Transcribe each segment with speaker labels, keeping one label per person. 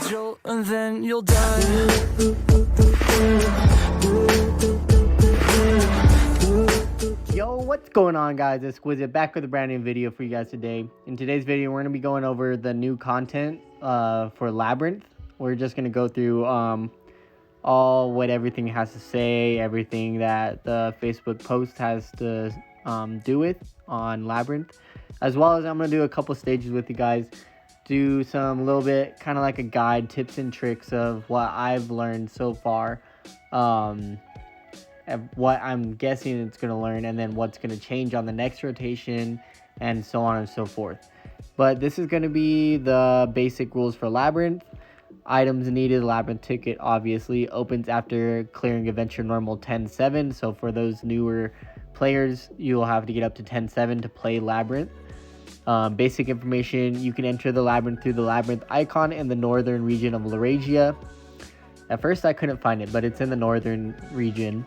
Speaker 1: jolt and then you'll die.
Speaker 2: Yo, what's going on, guys? It's Squizit back with a brand new video for you guys today. In today's video, we're going to be going over the new content for Labyrinth. We're just going to go through all what everything has to say, everything that the Facebook post has to do with on Labyrinth, as well as I'm going to do a couple stages with you guys, do some little bit kind of like a guide, tips and tricks of what I've learned so far, what I'm guessing it's going to learn, and then what's going to change on the next rotation, and so on and so forth. But this is going to be the basic rules for Labyrinth. Items needed: Labyrinth ticket obviously opens after clearing adventure normal 10-7. So for those newer players, you'll have to get up to 10-7 to play Labyrinth. Basic information: you can enter the Labyrinth through the Labyrinth icon in the northern region of Laurasia. At first I couldn't find it, but it's in the northern region.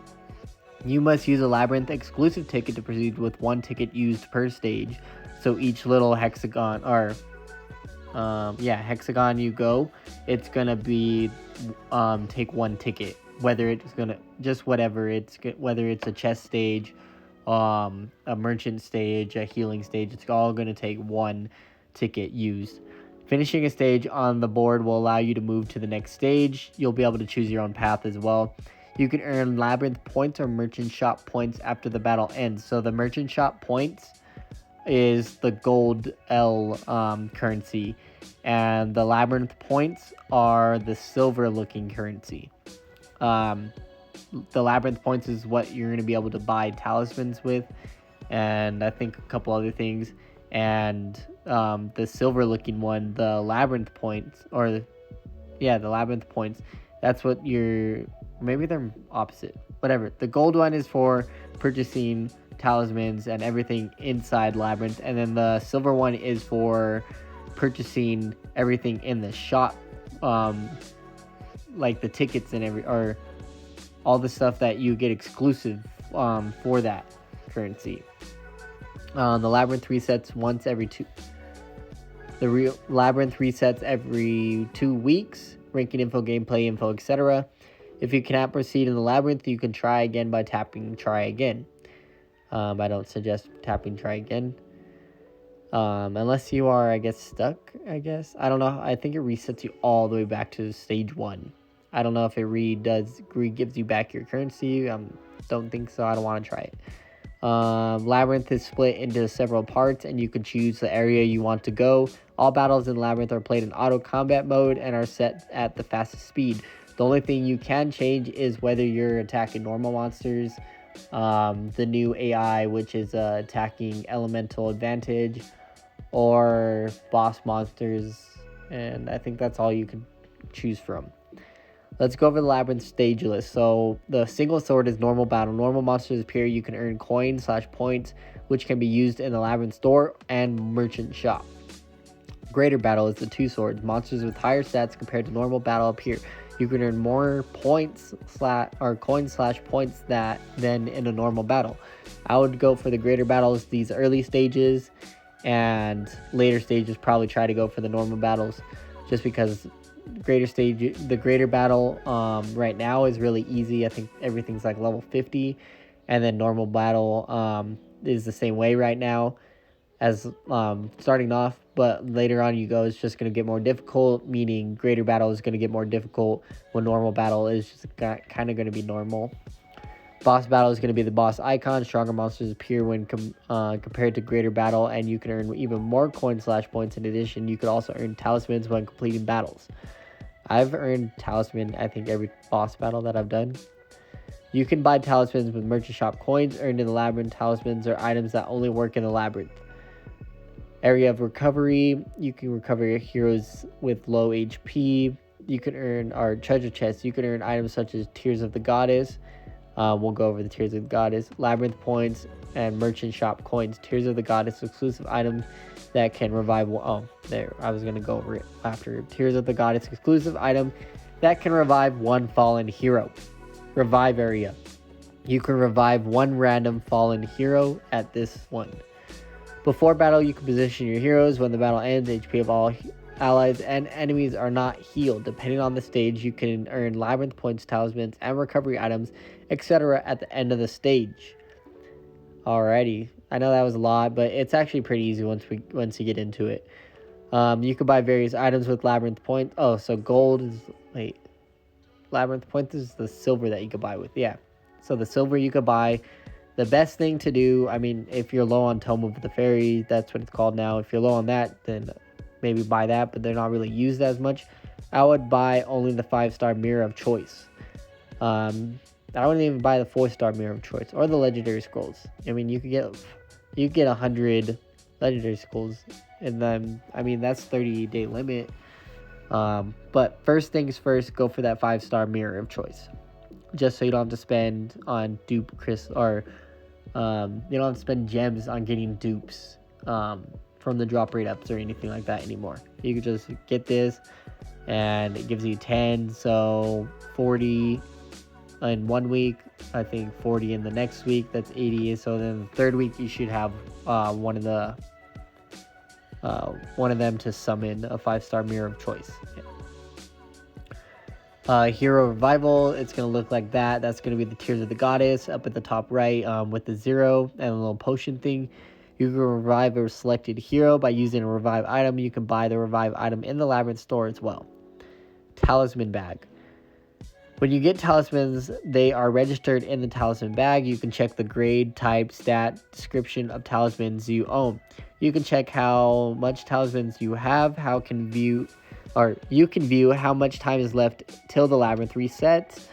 Speaker 2: You must use a Labyrinth exclusive ticket to proceed with one ticket used per stage. So each little hexagon, or hexagon you go, it's gonna be take one ticket, whether it's gonna whether it's a chest stage, a merchant stage, a healing stage. It's all gonna take one ticket used. Finishing a stage on the board will allow you to move to the next stage. You'll be able to choose your own path as well. You can earn Labyrinth points or merchant shop points after the battle ends. So the merchant shop points is the gold L currency, and the Labyrinth points are the silver looking currency. The Labyrinth points is what you're going to be able to buy talismans with, and I think a couple other things. And the silver looking one, the Labyrinth points, the Labyrinth points, that's what maybe they're opposite, whatever. The gold one is for purchasing talismans and everything inside Labyrinth, and then the silver one is for purchasing everything in the shop, like the tickets and or all the stuff that you get exclusive for that currency. The Labyrinth resets once every Labyrinth resets every 2 weeks. Ranking info, gameplay info, etc. If you cannot proceed in the Labyrinth, you can try again by tapping try again. I don't suggest tapping try again. Unless you are, I guess, stuck, I guess. I don't know. I think it resets you all the way back to stage 1. I don't know if it gives you back your currency. Don't think so. I don't want to try it. Labyrinth is split into several parts, and you can choose the area you want to go. All battles in Labyrinth are played in auto combat mode and are set at the fastest speed. The only thing you can change is whether you're attacking normal monsters, the new AI, which is attacking elemental advantage, or boss monsters, and I think that's all you can choose from. Let's go over the Labyrinth stage list. So the single sword is normal battle. Normal monsters appear. You can earn coins/points, which can be used in the Labyrinth store and merchant shop. Greater battle is the two swords. Monsters with higher stats compared to normal battle appear. You can earn more points or coins/points than in a normal battle. I would go for the greater battles these early stages, and later stages probably try to go for the normal battles, just because the greater battle right now is really easy. I think everything's like level 50, and then normal battle is the same way right now as starting off, but later on you go, it's just going to get more difficult, meaning greater battle is going to get more difficult when normal battle is just kind of going to be normal. Boss battle is going to be the boss icon. Stronger monsters appear when compared to greater battle, and you can earn even more coins/points. In addition, you could also earn talismans when completing battles. I've earned talisman, I think, every boss battle that I've done. You can buy talismans with merchant shop coins earned in the Labyrinth. Talismans are items that only work in the Labyrinth. Area of recovery: you can recover your heroes with low HP. You can earn our treasure chests. You can earn items such as Tears of the Goddess. We'll go over the Tears of the Goddess, Labyrinth points, and merchant shop coins. Tears of the Goddess exclusive items that can revive. I was gonna go over it after. Tears of the Goddess exclusive item that can revive one fallen hero. Revive area: you can revive one random fallen hero at this one. Before battle, you can position your heroes. When the battle ends, HP of all allies, and enemies are not healed. Depending on the stage, you can earn labyrinth points, talismans, and recovery items, etc. at the end of the stage. Alrighty, I know that was a lot, but it's actually pretty easy once you get into it. You can buy various items with labyrinth points. Oh, so gold is labyrinth points is the silver that you could buy with. Yeah, so the silver you could buy. The best thing to do, I mean, if you're low on Tome of the Fairies, that's what it's called now. If you're low on that, then maybe buy that, but they're not really used as much. I would buy only the 5-star Mirror of Choice. I wouldn't even buy the 4-star Mirror of Choice or the Legendary Scrolls. I mean, you could get 100 Legendary Scrolls, and then I mean that's 30-day limit. But first things first, go for that 5-star Mirror of Choice, just so you don't have to spend on dupe or you don't have to spend gems on getting dupes from the drop rate ups or anything like that anymore. You could just get this, and it gives you 10, so 40 in 1 week, I think 40 in the next week, that's 80. So then the third week you should have one of them to summon a 5-star Mirror of Choice. Hero Revival, it's going to look like that. That's going to be the Tears of the Goddess up at the top right, with the 0 and a little potion thing. You can revive a selected hero by using a revive item. You can buy the revive item in the Labyrinth store as well. Talisman Bag. When you get talismans, they are registered in the talisman bag. You can check the grade, type, stat, description of talismans you own. You can check how much talismans you have, you can view how much time is left till the labyrinth resets.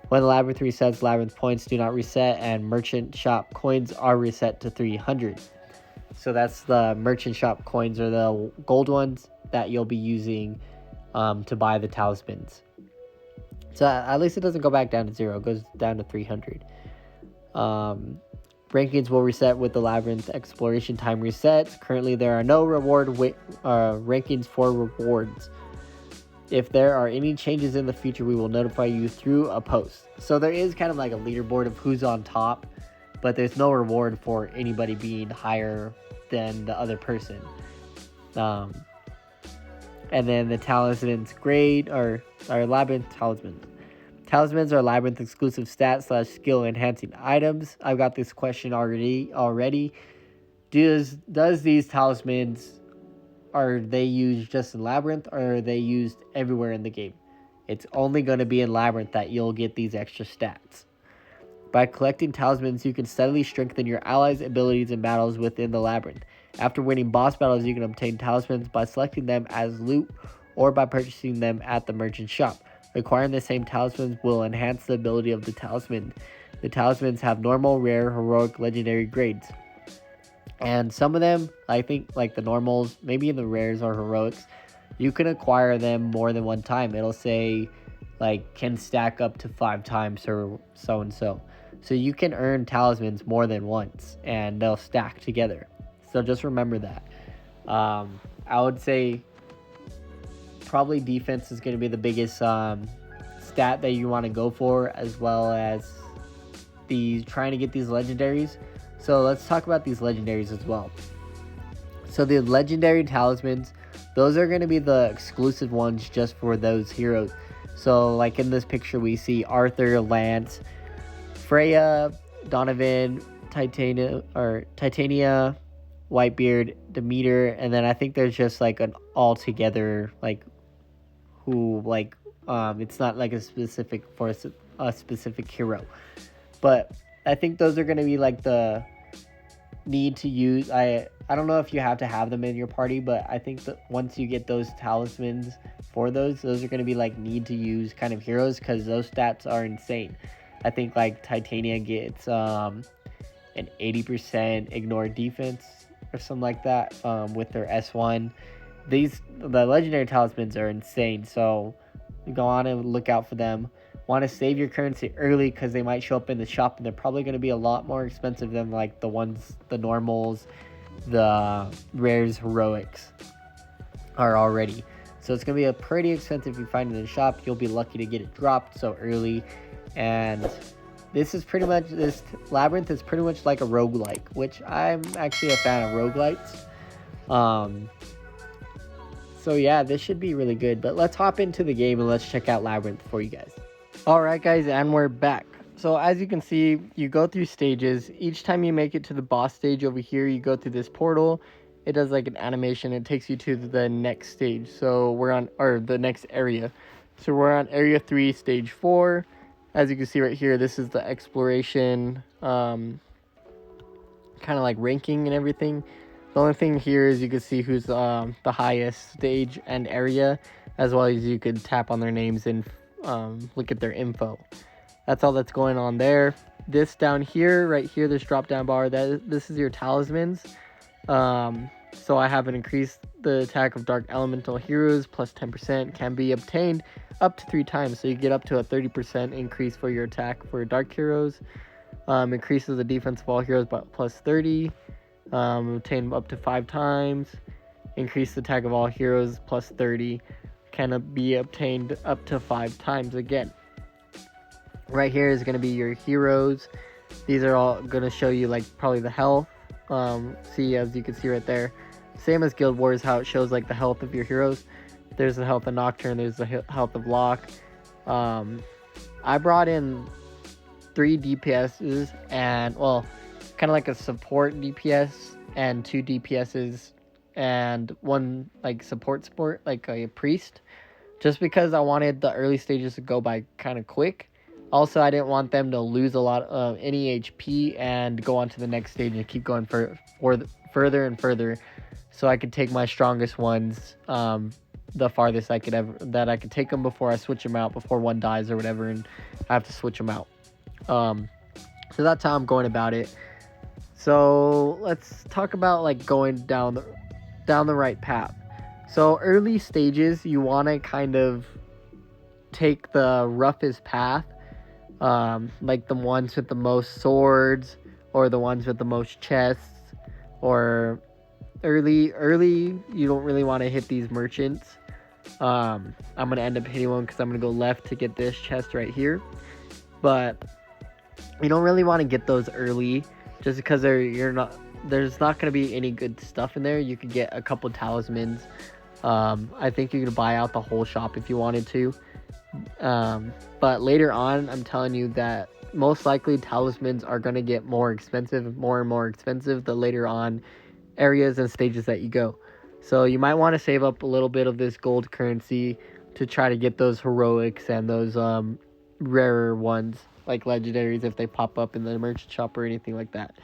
Speaker 2: When the labyrinth resets, labyrinth points do not reset, and merchant shop coins are reset to 300. So that's the merchant shop coins, or the gold ones that you'll be using to buy the talismans. So at least it doesn't go back down to 0. It goes down to 300. Rankings will reset with the labyrinth exploration time resets. Currently, there are no rankings for rewards. If there are any changes in the future, we will notify you through a post. So there is kind of like a leaderboard of who's on top, but there's no reward for anybody being higher than the other person. And then the talismans grade are labyrinth talismans. Talismans are labyrinth exclusive stat / skill enhancing items. I've got this question already. Does these talismans, are they used just in Labyrinth, or are they used everywhere in the game? It's only going to be in Labyrinth that you'll get these extra stats. By collecting talismans, you can steadily strengthen your allies' abilities in battles within the Labyrinth. After winning boss battles, you can obtain talismans by selecting them as loot or by purchasing them at the merchant shop. Acquiring the same talismans will enhance the ability of the talisman. The talismans have normal, rare, heroic, legendary grades. And some of them, I think, like the normals, maybe in the rares or heroics, you can acquire them more than one time. It'll say, like, can stack up to 5 times or so-and-so. So you can earn talismans more than once, and they'll stack together. So just remember that. I would say probably defense is going to be the biggest stat that you want to go for, as well as trying to get these legendaries. So let's talk about these legendaries as well. So the legendary talismans, those are going to be the exclusive ones just for those heroes. So like in this picture, we see Arthur, Lance, Freya, Donovan, Titania, Whitebeard, Demeter, and then I think there's just like an all together, like, who, like, it's not like a specific for a specific hero, but I think those are going to be like the need to use. I don't know if you have to have them in your party, but I think that once you get those talismans for those are going to be like need to use kind of heroes, because those stats are insane. I think like Titania gets an 80% ignore defense or something like that with their S1. The legendary talismans are insane, so go on and look out for them. Want to save your currency early because they might show up in the shop, and they're probably going to be a lot more expensive than like the normals, the rares, heroics are already. So it's going to be a pretty expensive if you find it in the shop. You'll be lucky to get it dropped so early. And this Labyrinth is pretty much like a roguelike, which I'm actually a fan of roguelites. So yeah, this should be really good. But let's hop into the game and let's check out Labyrinth for you guys. Alright guys, and we're back. So as you can see, you go through stages. Each time you make it to the boss stage over here, you go through this portal. It does like an animation. It takes you to the next stage. So we're on, or the next area. So we're on area 3, stage 4. As you can see right here, this is the exploration, kind of like ranking and everything. The only thing here is you can see who's the highest stage and area, as well as you could tap on their names and look at their info. That's all that's going on there. This down here, right here, this drop down bar, this is your talismans. So I have increased the attack of dark elemental heroes plus 10%, can be obtained up to 3 times. So you get up to a 30% increase for your attack for dark heroes. Increases the defense of all heroes by plus 30. Obtain up to 5 times. Increase the attack of all heroes plus 30. Can be obtained up to 5 times again. Right here is going to be your heroes. These are all going to show you like probably the health. See, as you can see right there, same as Guild Wars, how it shows like the health of your heroes. There's the health of Nocturne, there's the health of Locke. I brought in 3 DPSs and, well, kind of like a support DPS and 2 DPSs and 1 like support like a priest, just because I wanted the early stages to go by kind of quick. Also, I didn't want them to lose a lot of any HP and go on to the next stage and keep going further and further, so I could take my strongest ones the farthest I could take them before I switch them out, before one dies or whatever, and I have to switch them out. So that's how I'm going about it. So let's talk about like going down the right path. So early stages, you want to kind of take the roughest path. Like the ones with the most swords, or the ones with the most chests, or early you don't really want to hit these merchants. I'm gonna end up hitting one because I'm gonna go left to get this chest right here, but you don't really want to get those early, just because there's not gonna be any good stuff in there. You could get a couple talismans. I think you could buy out the whole shop if you wanted to. But later on, I'm telling you that most likely talismans are going to get more and more expensive the later on areas and stages that you go. So you might want to save up a little bit of this gold currency to try to get those heroics and those rarer ones, like legendaries, if they pop up in the merchant shop or anything like that.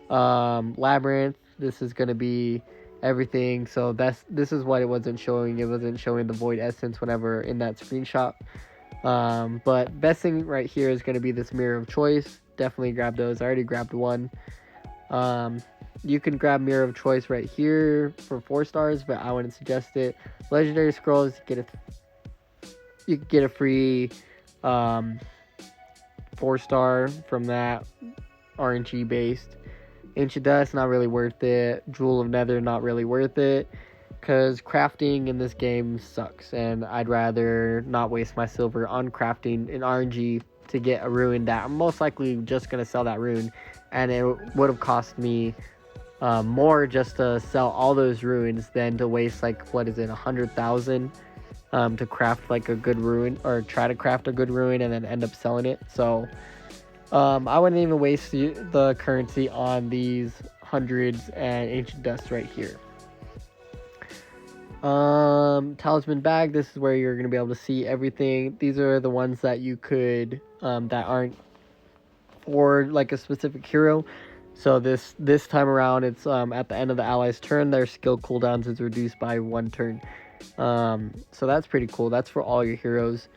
Speaker 2: Labyrinth, this is going to be everything. So this is what it wasn't showing. It wasn't showing the void essence whenever in that screenshot. But best thing right here is going to be this mirror of choice. Definitely grab those. I already grabbed one. You can grab mirror of choice right here for 4 stars, but I wouldn't suggest it. Legendary scrolls, you get a free 4-star from that, RNG based. Ancient Dust, not really worth it. Jewel of Nether, not really worth it, because crafting in this game sucks, and I'd rather not waste my silver on crafting in RNG to get a rune that I'm most likely just going to sell that rune, and it would have cost me more just to sell all those runes than to waste, like, 100,000 to craft like a good rune, or try to craft a good rune and then end up selling it. So I wouldn't even waste the currency on these hundreds and Ancient Dust right here. Talisman bag, this is where you're going to be able to see everything. These are the ones that you could that aren't for like a specific hero. So this time around, it's at the end of the ally's turn, their skill cooldowns is reduced by 1 turn. So that's pretty cool. That's for all your heroes.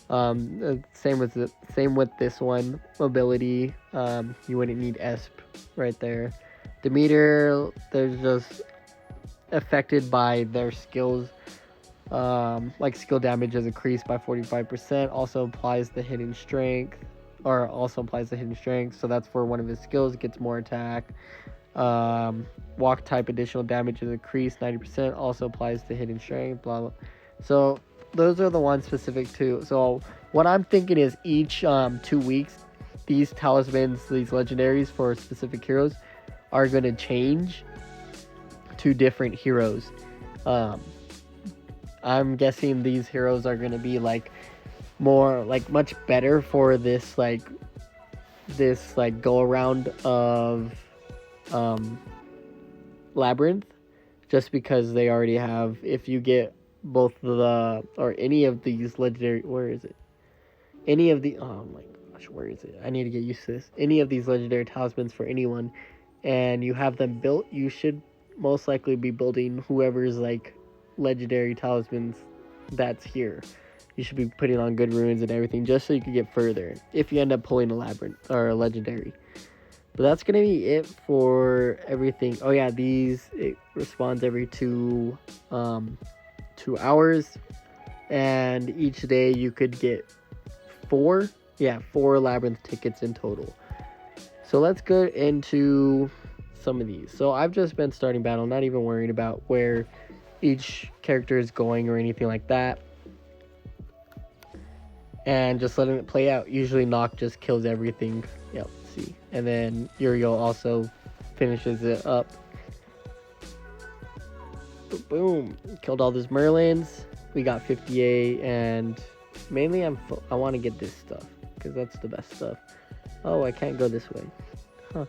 Speaker 2: Same with this one. Mobility, you wouldn't need Esp right there. Demeter, they're just affected by their skills. Like skill damage is increased by 45%. Also applies the hidden strength, so that's for one of his skills. It gets more attack. Walk type additional damage is increased 90%. Also applies to hidden strength. Blah blah. So those are the ones specific to. So what I'm thinking is each 2 weeks, these talismans, these legendaries for specific heroes, are going to change to different heroes. I'm guessing these heroes are going to be like more like much better for this go around of Labyrinth, just because they already have, if you get both the or any of these legendary, where is it, any of the, oh my gosh, where is it, I need to get used to this, any of these legendary talismans for anyone, and you have them built, you should most likely be building whoever's like legendary talismans that's here. You should be putting on good runes and everything just so you can get further if you end up pulling a Labyrinth or a legendary. But that's gonna be it for everything. Oh yeah, these, it responds every 2 hours, and each day you could get 4 Labyrinth tickets in total. So let's go into some of these. So I've just been starting battle, not even worrying about where each character is going or anything like that, and just letting it play out. Usually Noct just kills everything. Yep, see, and then Uriel also finishes it up. Boom, killed all those Merlins. We got 58, and mainly I want to get this stuff because that's the best stuff. Oh, I can't go this way, huh?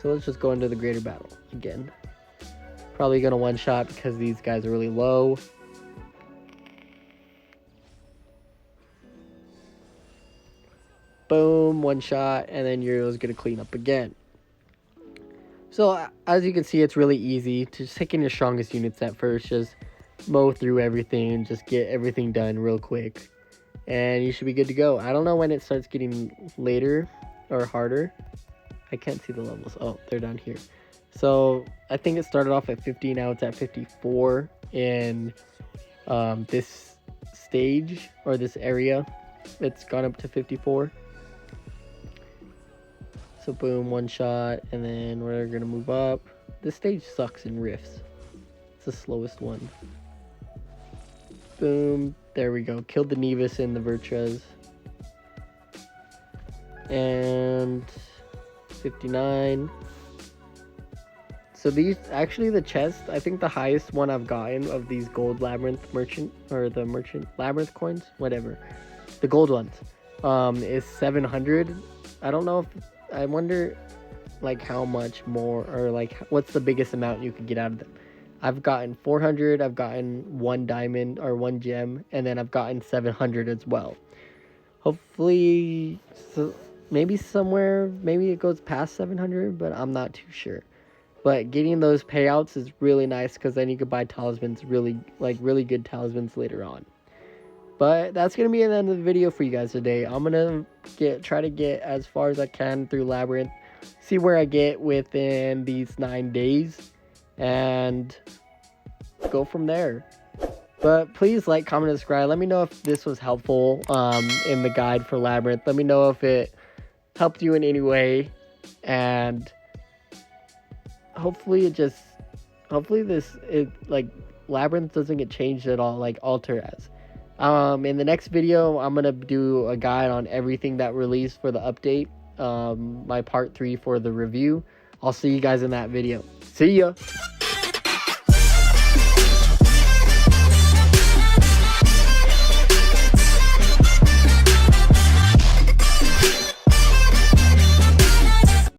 Speaker 2: So let's just go into the greater battle again. Probably gonna one shot because these guys are really low. Boom, one shot, and then Uriel's gonna clean up again. So as you can see, it's really easy to just take in your strongest units at first, just mow through everything and just get everything done real quick, and you should be good to go. I don't know when it starts getting later or harder. I can't see the levels. Oh, they're down here. So I think it started off at 50, now it's at 54 in this stage or this area. It's gone up to 54. So boom, one shot, and then we're gonna move up. This stage sucks in Rifts. It's the slowest one. Boom, there we go. Killed the Nevis and the Virtues. And 59. So these, actually the chest, I think the highest one I've gotten of these gold Labyrinth merchant, or the merchant Labyrinth coins, whatever, the gold ones, is 700. I don't know if, I wonder like how much more, or like what's the biggest amount you could get out of them. I've gotten 400, I've gotten 1 diamond or 1 gem, and then I've gotten 700 as well. Hopefully, so maybe somewhere, maybe it goes past 700, but I'm not too sure. But getting those payouts is really nice because then you could buy talismans, really good talismans later on. But that's going to be the end of the video for you guys today. I'm going to try to get as far as I can through Labyrinth, see where I get within these 9 days, and go from there. But please like, comment, and subscribe. Let me know if this was helpful in the guide for Labyrinth. Let me know if it helped you in any way, and hopefully Labyrinth doesn't get changed at all like Altar has. In the next video, I'm gonna do a guide on everything that released for the update, my part 3 for the review. I'll see you guys in that video. See ya.